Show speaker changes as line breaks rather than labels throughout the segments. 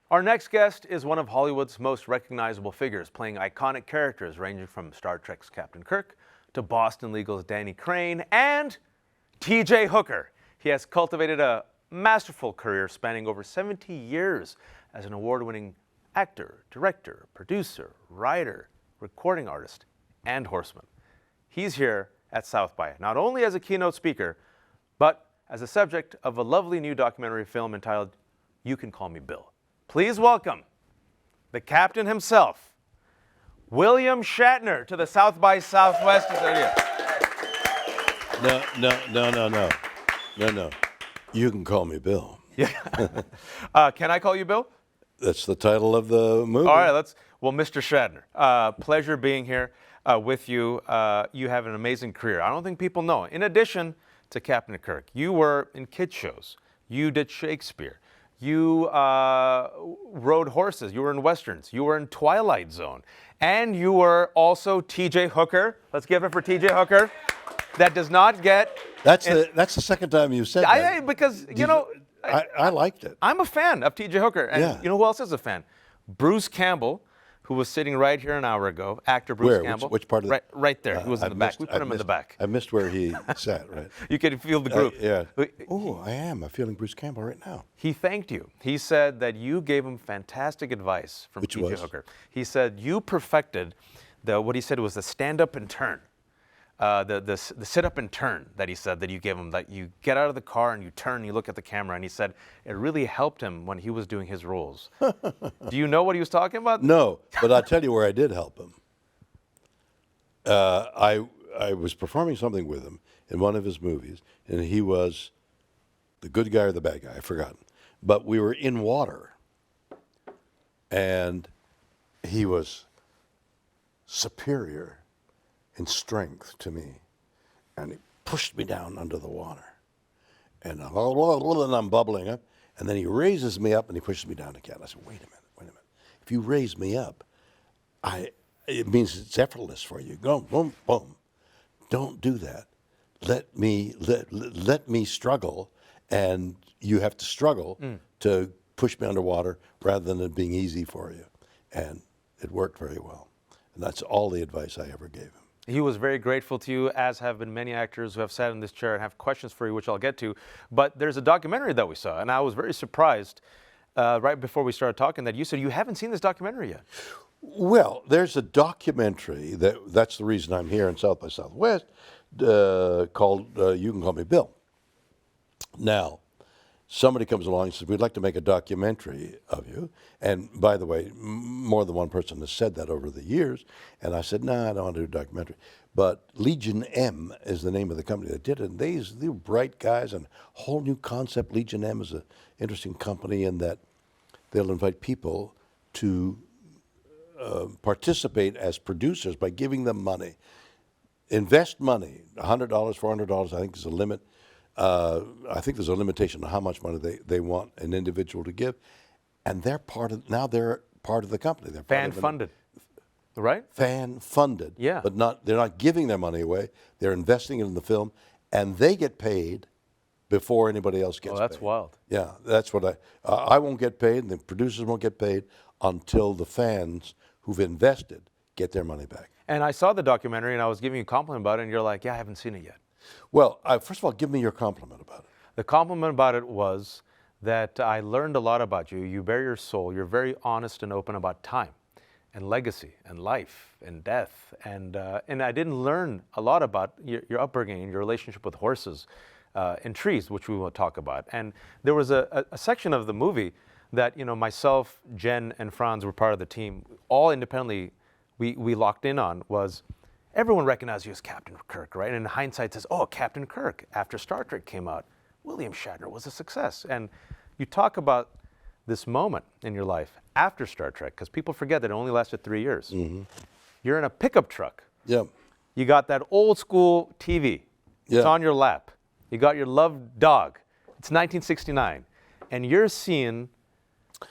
Our next guest is one of Hollywood's most recognizable figures, playing iconic characters ranging from Star Trek's Captain Kirk to Boston Legal's Denny Crane and T.J. Hooker. He has cultivated a masterful career spanning over 70 years as an award-winning actor, director, producer, writer, recording artist, and horseman. He's here at South by, not only as a keynote speaker, but as a subject of a lovely new documentary film entitled You Can Call Me Bill. Please welcome the captain himself, William Shatner, to the South by Southwest studio.
No. You can call me Bill.
Yeah. Can I call you Bill?
That's the title of the movie.
All right, well, Mr. Shatner, pleasure being here with you. You have an amazing career. I don't think people know. In addition to Captain Kirk, you were in kids shows. You did Shakespeare. You rode horses. You were in westerns. You were in Twilight Zone. And you were also T.J. Hooker. Let's give it for T.J. Hooker. That does not get...
That's the second time you've said that.
Because,
I liked it.
I'm a fan of T.J. Hooker. And you know who else is a fan? Bruce Campbell, who was sitting right here an hour ago. Actor Bruce Campbell.
Which part of the...
Right there. He was in the back. We put him in the back.
I missed where he sat, right?
You can feel the group.
Oh, I am. I'm feeling Bruce Campbell right now.
He thanked you. He said that you gave him fantastic advice from T.J. Hooker. He said you perfected what he said was the stand-up and turn. The sit-up and turn that he said that you gave him, that you get out of the car and you turn and you look at the camera, and he said it really helped him when he was doing his roles. Do you know what he was talking about?
No, but I'll tell you where I did help him. I was performing something with him in one of his movies, and he was the good guy or the bad guy, I've forgotten. But we were in water, and he was superior in strength to me, and he pushed me down under the water, and I'm bubbling up, and then he raises me up and he pushes me down again. I said, wait a minute. If you raise me up, it means it's effortless for you. Go, boom, boom. Don't do that. Let me struggle, and you have to struggle to push me underwater rather than it being easy for you. And it worked very well. And that's all the advice I ever gave him.
He was very grateful to you, as have been many actors who have sat in this chair and have questions for you, which I'll get to. But there's a documentary that we saw, and I was very surprised right before we started talking that you said you haven't seen this documentary yet.
Well, there's a documentary, that's the reason I'm here in South by Southwest, called You Can Call Me Bill. Now, somebody comes along and says, we'd like to make a documentary of you. And by the way, more than one person has said that over the years. And I said, no, I don't want to do a documentary. But Legion M is the name of the company that did it. And they were bright guys, and a whole new concept. Legion M is an interesting company in that they'll invite people to participate as producers by giving them money. Invest money, $100, $400, I think is a limit. I think there's a limitation on how much money they want an individual to give, and they're part of the company. They're
fan-funded, right?
Fan-funded,
yeah.
But they're not giving their money away. They're investing it in the film, and they get paid before anybody else gets paid.
Oh, that's wild.
Yeah, that's what I won't get paid, and the producers won't get paid until the fans who've invested get their money back.
And I saw the documentary, and I was giving you a compliment about it, and you're like, yeah, I haven't seen it yet.
Well, first of all, give me your compliment about it.
The compliment about it was that I learned a lot about you. You bare your soul. You're very honest and open about time and legacy and life and death. And I didn't learn a lot about your upbringing and your relationship with horses and trees, which we will talk about. And there was a section of the movie that, myself, Jen, and Franz were part of the team. All independently, we locked in on was, everyone recognized you as Captain Kirk, right? And in hindsight says, oh, Captain Kirk, after Star Trek came out, William Shatner was a success. And you talk about this moment in your life after Star Trek, because people forget that it only lasted 3 years. Mm-hmm. You're in a pickup truck.
Yeah.
You got that old school TV. It's on your lap. You got your loved dog. It's 1969. And you're seeing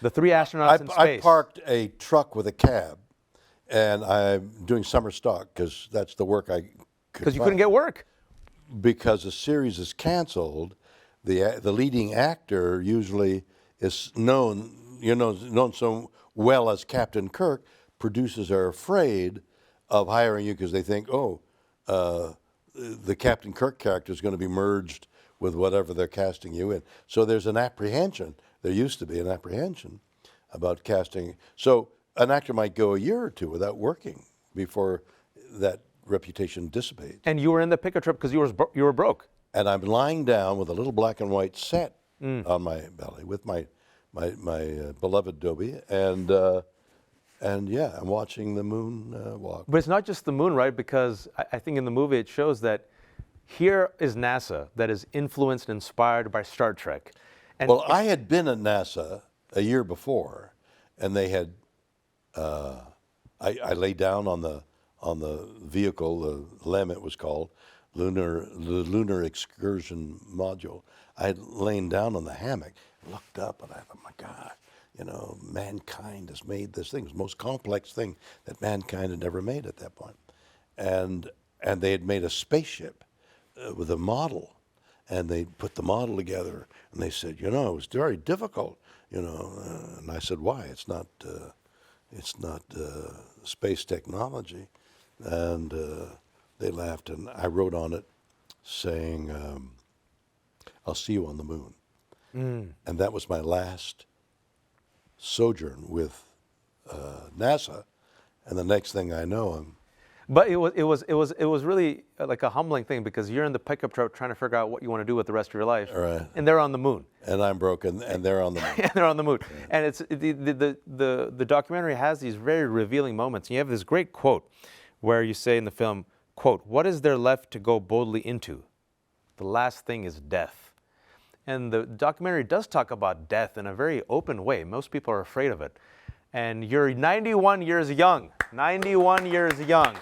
the 3 astronauts in space.
I parked a truck with a cab, and I'm doing summer stock because that's the work I could
Because you couldn't get work.
Because the series is canceled, the leading actor usually is known, you're known so well as Captain Kirk, producers are afraid of hiring you because they think, the Captain Kirk character is going to be merged with whatever they're casting you in. So there's an apprehension. There used to be an apprehension about casting. So an actor might go a year or two without working before that reputation dissipates.
And you were in the pickup truck because you were broke.
And I'm lying down with a little black and white set on my belly with my beloved Dobie, and yeah, I'm watching the moon walk.
But it's not just the moon, right? Because I think in the movie it shows that here is NASA that is influenced and inspired by Star Trek. And
Well, I had been at NASA a year before, and they had. I lay down on the vehicle, the LEM it was called, the Lunar Excursion Module. I had lain down on the hammock, looked up, and I thought, my God, mankind has made this thing. It was the most complex thing that mankind had ever made at that point. And they had made a spaceship with a model, and they put the model together, and they said, it was very difficult, and I said, why? It's not space technology. And they laughed, and I wrote on it saying, I'll see you on the moon. And that was my last sojourn with NASA. And the next thing I know,
But it was really like a humbling thing because you're in the pickup truck trying to figure out what you want to do with the rest of your life,
right.
and they're on the moon.
And I'm broken, and they're on the moon.
And they're on the moon. Yeah. And it's the documentary has these very revealing moments. You have this great quote where you say in the film, quote, "What is there left to go boldly into? The last thing is death." And the documentary does talk about death in a very open way. Most people are afraid of it. And you're 91 years young. 91 years young.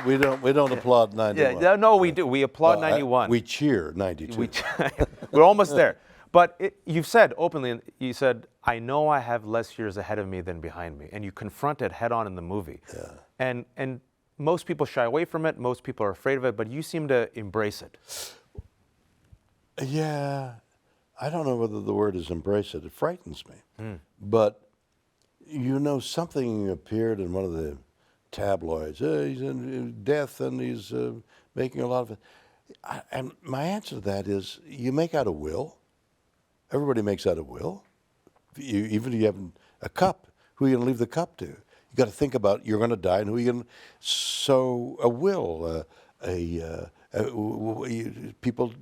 We don't applaud 91.
Yeah, no, we do. We applaud 91.
We cheer 92.
We're almost there. But you've said openly, you said, I know I have less years ahead of me than behind me. And you confront it head on in the movie. Yeah. And most people shy away from it. Most people are afraid of it. But you seem to embrace it.
Yeah. I don't know whether the word is embrace it. It frightens me. But, something appeared in one of the tabloids. He's in death and he's making a lot of it. And my answer to that is you make out a will. Everybody makes out a will. Even if you have a cup, who are you going to leave the cup to? You got to think about you're going to die and who are you going to. So a will, people.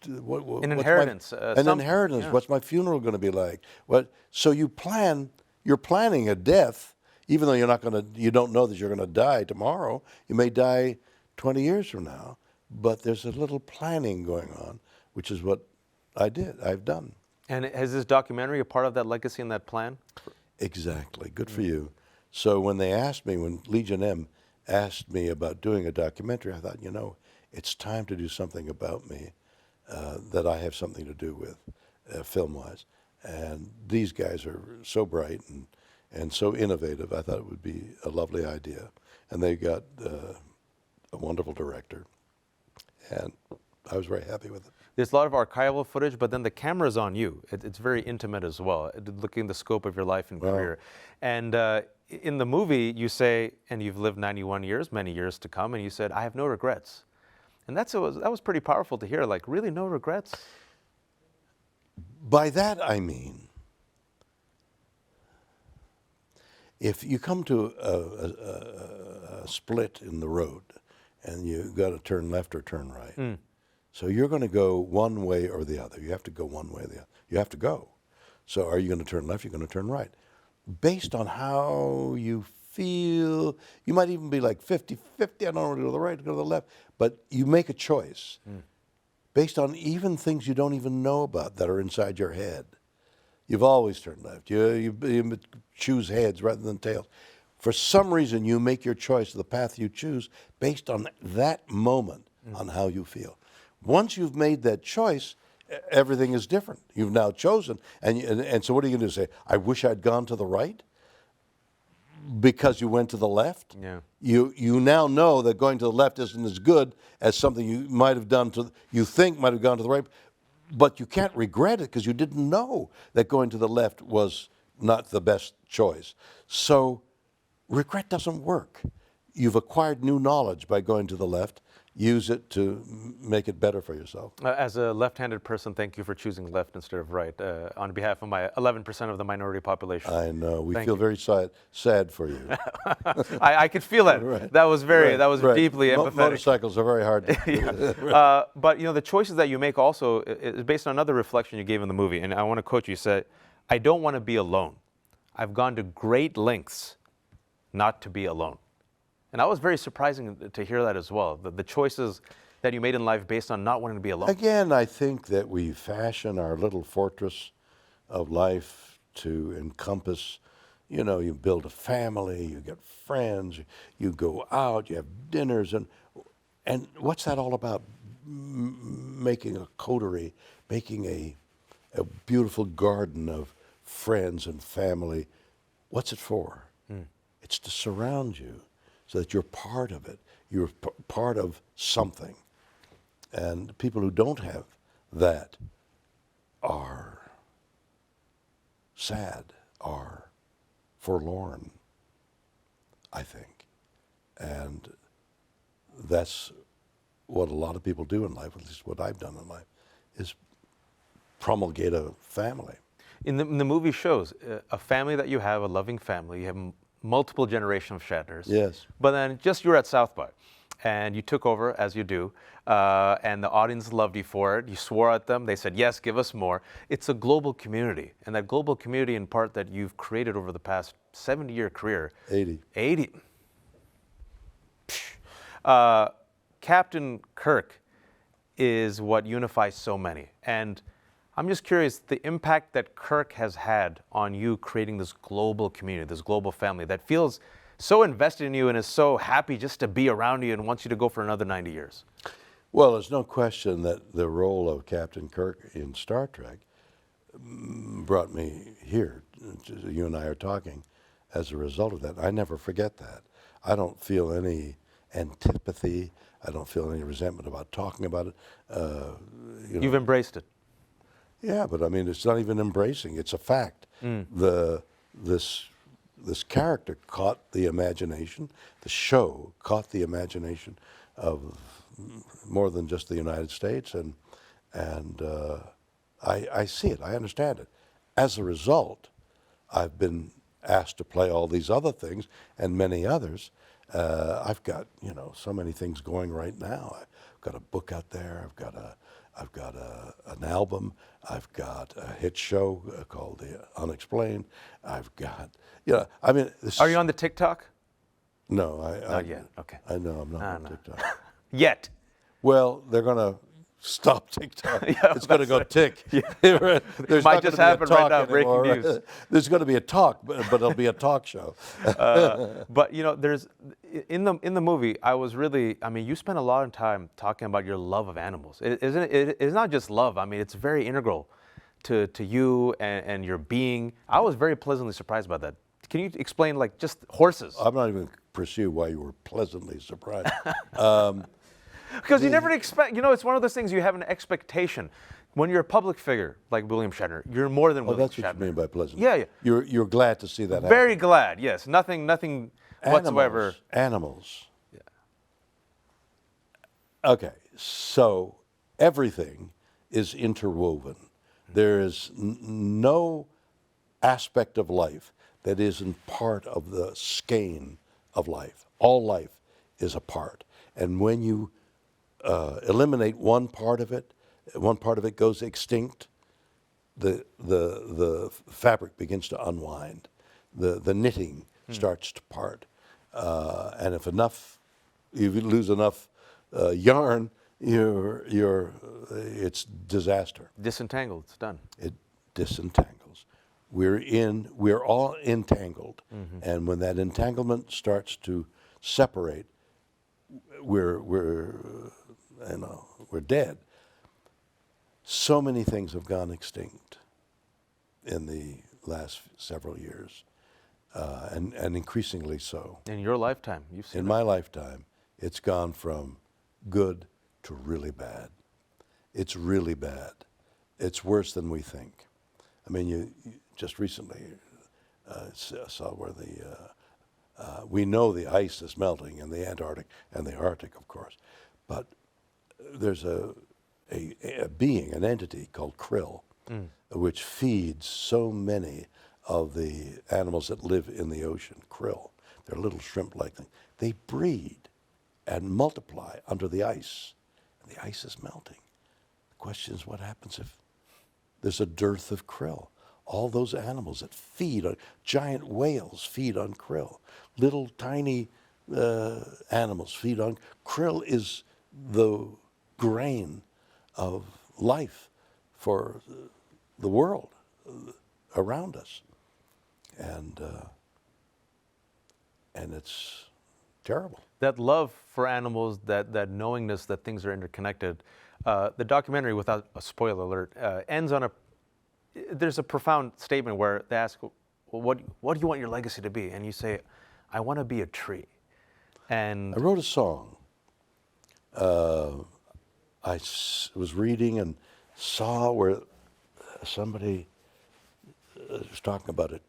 An inheritance.
An inheritance. Yeah. What's my funeral going to be like? So you're planning a death, even though you don't know that you're going to die tomorrow. You may die 20 years from now, but there's a little planning going on, which is what I've done.
And is this documentary a part of that legacy and that plan?
Exactly. Good for you. So when Legion M asked me about doing a documentary, I thought, it's time to do something about me that I have something to do with, film-wise. And these guys are so bright and so innovative. I thought it would be a lovely idea. And they got a wonderful director. And I was very happy with it.
There's a lot of archival footage, but then the camera's on you. It's very intimate as well, looking at the scope of your life and career. And in the movie, you say, and you've lived 91 years, many years to come, and you said, I have no regrets. And that was pretty powerful to hear, like, really no regrets?
By that I mean, if you come to a split in the road and you got to turn left or turn right, so you're going to go one way or the other. You have to go one way or the other. You have to go. So are you going to turn left? You're going to turn right. Based on how you feel, you might even be like 50-50, I don't want to go to the right, go to the left, but you make a choice based on even things you don't even know about that are inside your head. You've always turned left. You choose heads rather than tails. For some reason, you make your choice of the path you choose based on that moment on how you feel. Once you've made that choice, everything is different. You've now chosen. And so what are you going to say? I wish I'd gone to the right because you went to the left?
Yeah.
You now know that going to the left isn't as good as something you might have done you think might have gone to the right, but you can't regret it because you didn't know that going to the left was not the best choice. So regret doesn't work. You've acquired new knowledge by going to the left. Use it to make it better for yourself.
As a left-handed person, thank you for choosing left instead of right. On behalf of my 11% of the minority population.
I know. We
Thank
feel
you.
very sad for you.
I could feel that.
Right.
That was very, that was
Right.
deeply empathetic.
Motorcycles are very hard to
Yeah. But the choices that you make also is based on another reflection you gave in the movie. And I want to quote you. You said, "I don't want to be alone. I've gone to great lengths not to be alone." And that was very surprising to hear that as well. The choices that you made in life based on not wanting to be alone.
Again, I think that we fashion our little fortress of life to encompass, you build a family, you get friends, you go out, you have dinners, and what's that all about? Making a coterie, making a beautiful garden of friends and family. What's it for? It's to surround you so that you're part of it. You're part of something. And people who don't have that are sad, are forlorn, I think. And that's what a lot of people do in life, at least what I've done in life, is promulgate a family.
In the movie shows a family that you have, a loving family. You have multiple generations of Shatners.
Yes.
But then just you were at South by, and you took over as you do, and the audience loved you for it. You swore at them. They said, yes, give us more. It's a global community, and that global community in part that you've created over the past 70-year career.
80.
Captain Kirk is what unifies so many. And I'm just curious, the impact that Kirk has had on you creating this global community, this global family that feels so invested in you and is so happy just to be around you and wants you to go for another 90 years.
Well, there's no question that the role of Captain Kirk in Star Trek brought me here. You and I are talking as a result of that. I never forget that. I don't feel any antipathy. I don't feel any resentment about talking about it.
You've embraced it.
Yeah, but I mean, it's not even embracing. It's a fact. This character caught the imagination. The show caught the imagination of more than just the United States, and I see it. I understand it. As a result, I've been asked to play all these other things and many others. I've got so many things going right now. I've got a book out there. I've got an album. I've got a hit show called The Unexplained. I've got, I mean.
Are you on the TikTok?
No,
Not yet. Okay.
I know I'm not on TikTok.
Yet.
Well, they're going to stop TikTok.
Yeah,
it's going to go tick.
Yeah.
There's
Might
not
just
gonna be a
happen right
talk
now, breaking
anymore.
news.
There's going to be a talk, but it'll be a talk show.
But there's in the movie. You spent a lot of time talking about your love of animals. It's not just love. I mean, it's very integral to you and your being. I was very pleasantly surprised by that. Can you explain, just horses?
I'm not even going to pursue why you were pleasantly surprised.
Because you never expect. It's one of those things you have an expectation. When you're a public figure like William Shatner, you're more than William
That's
Shatner.
what you mean by pleasant.
Yeah.
You're glad to see that happen.
Very glad. Yes. Nothing whatsoever.
Animals. Yeah. Okay, so everything is interwoven. There is no aspect of life that isn't part of the skein of life. All life is a part. And when you eliminate one part of it goes extinct, the fabric begins to unwind. The knitting starts to part. And if you lose enough yarn, it's disaster.
Disentangled. It's done.
It disentangles. We're all entangled, and when that entanglement starts to separate, we're dead. So many things have gone extinct in the last several years, and increasingly so.
In your lifetime, you've seen
In my lifetime, it's gone from good to really bad. It's really bad. It's worse than we think. I mean, you just recently, saw where we know the ice is melting in the Antarctic and the Arctic, of course, but there's a being, an entity called krill, which feeds so many of the animals that live in the ocean. Krill, they're little shrimp-like things. They breed and multiply under the ice, and the ice is melting. The question is, what happens if there's a dearth of krill? All those animals that feed on, giant whales feed on krill. Little tiny animals feed on krill. Is the grain of life for the world around us, and it's terrible.
That love for animals, that knowingness that things are interconnected. The documentary, without a spoiler alert, ends on there's a profound statement where they ask, well, what do you want your legacy to be? And you say, I want to be a tree. And
I wrote a song. I was reading and saw where somebody was talking about it,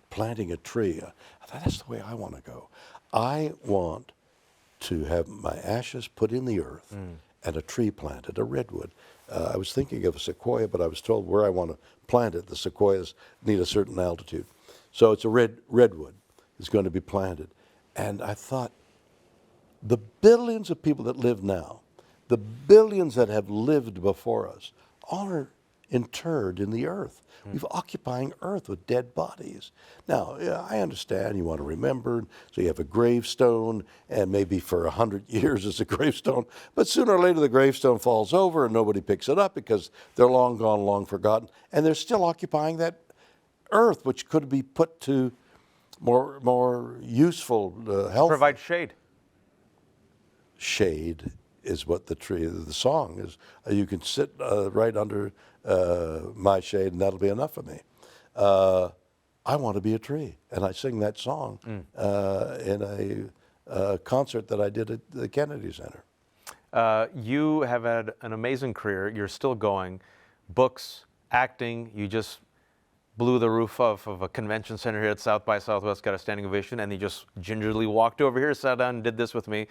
planting a tree. I thought, that's the way I want to go. I want to have my ashes put in the earth and a tree planted, a redwood. I was thinking of a sequoia, but I was told where I want to plant it, the sequoias need a certain altitude. So it's a redwood is going to be planted. And I thought, the billions of people that live now, the billions that have lived before us, all are interred in the earth. We've occupying earth with dead bodies. Now, yeah, I understand you want to remember, so you have a gravestone, and maybe for 100 years it's a gravestone, but sooner or later the gravestone falls over and nobody picks it up because they're long gone, long forgotten, and they're still occupying that earth, which could be put to more useful, health.
provide shade.
Shade is what the song is. You can sit right under my shade, and that'll be enough for me. I want to be a tree, and I sing that song in a concert that I did at the Kennedy Center.
You have had an amazing career. You're still going. Books, acting. You just blew the roof off of a convention center here at South by Southwest, got a standing ovation, and you just gingerly walked over here, sat down, and did this with me.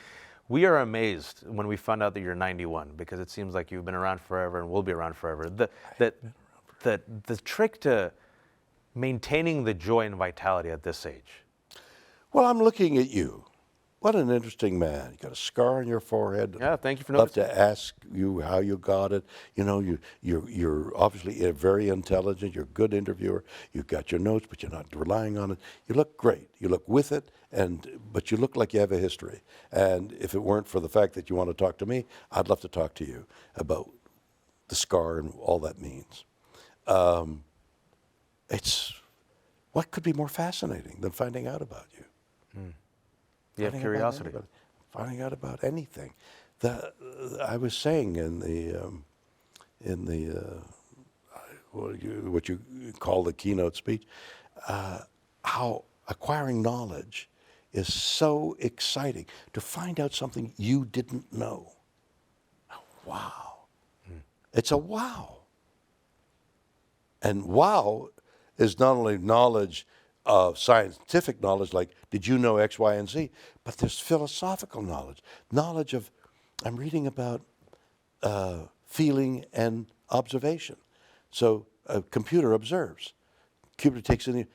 We are amazed when we found out that you're 91, because it seems like you've been around forever and will be around forever. The trick to maintaining the joy and vitality at this age.
Well, I'm looking at you. What an interesting man. You got a scar on your forehead.
Yeah, thank you for
Love
noticing.
to ask you how you got it. You know, you're obviously very intelligent. You're a good interviewer. You've got your notes, but you're not relying on it. You look great. You look with it, but you look like you have a history. And if it weren't for the fact that you want to talk to me, I'd love to talk to you about the scar and all that means. What could be more fascinating than finding out about you?
You have curiosity.
Finding out about anything. I was saying in the what you call the keynote speech, how acquiring knowledge is so exciting. To find out something you didn't know. Wow. It's a wow. And wow is not only knowledge of scientific knowledge, like did you know X, Y, and Z, but there's philosophical knowledge of, I'm reading about feeling and observation. So a computer observes, computer takes in,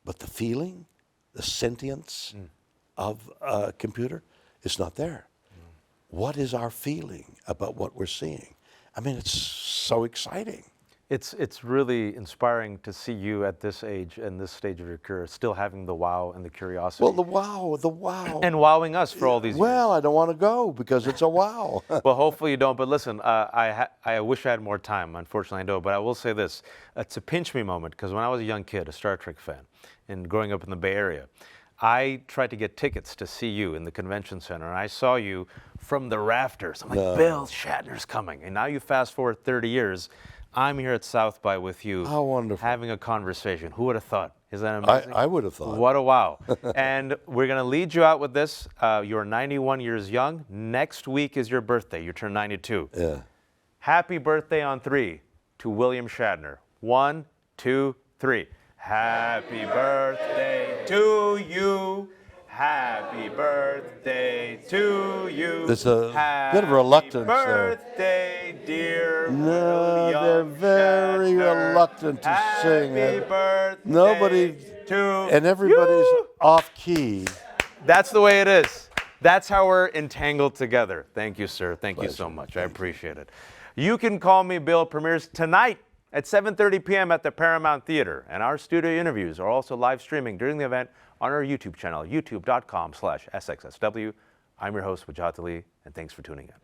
but the feeling, the sentience of a computer is not there. What is our feeling about what we're seeing? I mean, it's so exciting.
It's really inspiring to see you at this age and this stage of your career still having the wow and the curiosity.
Well, the wow.
And wowing us for all these years.
Well, I don't want to go because it's a wow.
Well, hopefully you don't. But listen, I wish I had more time. Unfortunately, I don't. But I will say this. It's a pinch me moment, because when I was a young kid, a Star Trek fan, and growing up in the Bay Area, I tried to get tickets to see you in the convention center, and I saw you from the rafters. I'm like, Bill Shatner's coming. And now you fast forward 30 years, I'm here at South by with you.
How wonderful.
Having a conversation. Who would have thought? Is that amazing?
I would have thought.
What a wow. And we're going to lead you out with this. You're 91 years young. Next week is your birthday. You turn 92.
Yeah.
Happy birthday on 3 to William Shatner. 1, 2, 3. Happy birthday to you. Happy birthday to you.
There's a
Happy
bit of reluctance there.
birthday, dear
No,
William
they're very
Shatner.
reluctant to sing
Happy
it.
birthday
Nobody,
to
and everybody's
you.
off key.
That's the way it is. That's how we're entangled together. Thank you, sir. Thank you so
Pleasure.
much. I appreciate it. You Can Call Me Bill premieres tonight at 7:30 p.m. at the Paramount Theater. And our studio interviews are also live streaming during the event on our YouTube channel, youtube.com/SXSW. I'm your host, Wajat Ali, and thanks for tuning in.